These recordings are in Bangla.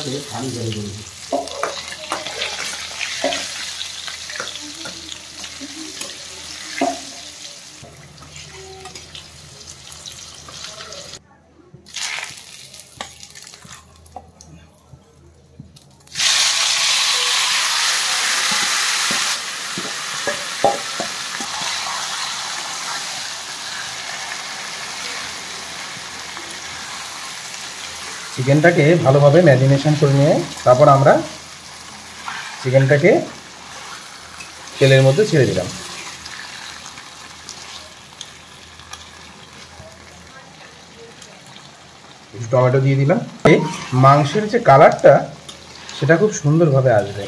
মশলাটাকে ভালো করে করব। চিকেনটাকে ভালোভাবে ম্যারিনেশন করে নিয়ে তারপর আমরা চিকেনটাকে তেলের মধ্যে ছেড়ে দিলাম। টমেটো দিয়ে দিলাম। মাংসের যে কালারটা সেটা খুব সুন্দরভাবে আসবে।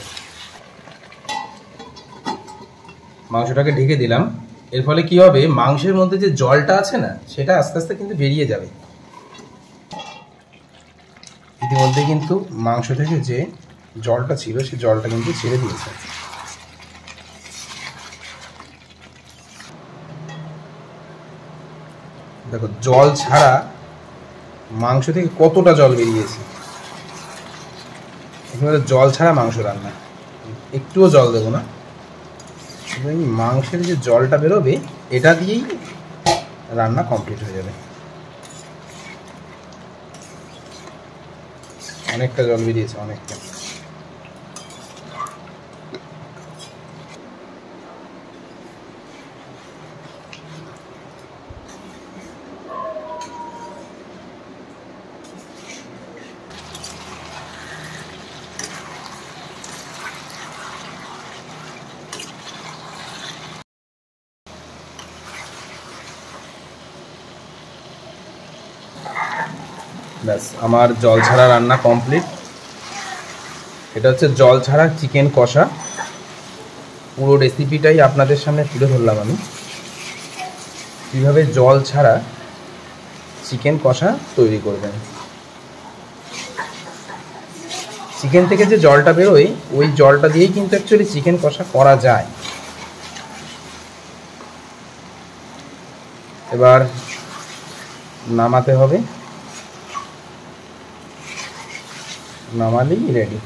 মাংসটাকে ঢেকে দিলাম। এর ফলে কি হবে, মাংসের মধ্যে যে জলটা আছে না সেটা আস্তে আস্তে কিন্তু বেরিয়ে যাবে। ইতিমধ্যে কিন্তু মাংস থেকে যে জলটা ছিল সেই জলটা কিন্তু ছেড়ে দিয়েছে। দেখো জল ছাড়া মাংস থেকে কতটা জল বেরিয়েছে। একেবারে জল ছাড়া মাংস রান্না, একটুও জল দেবো না। মাংসের যে জলটা বেরোবে এটা দিয়েই রান্না কমপ্লিট হয়ে যাবে। অনেকটা জল বেরিয়েছে, অনেকটা। ব্যাস, আমার জল ছাড়া রান্না কমপ্লিট। এটা হচ্ছে জল ছাড়া চিকেন কষা। পুরো রেসিপিটাই আপনাদের সামনে তুলে ধরলাম আমি, কীভাবে জল ছাড়া চিকেন কষা তৈরি করবেন। চিকেন থেকে যে জলটা বেরোয় ওই জলটা দিয়েই কিন্তু অ্যাকচুয়ালি চিকেন কষা করা যায়। এবার নামাতে হবে, নামালেই রেডি।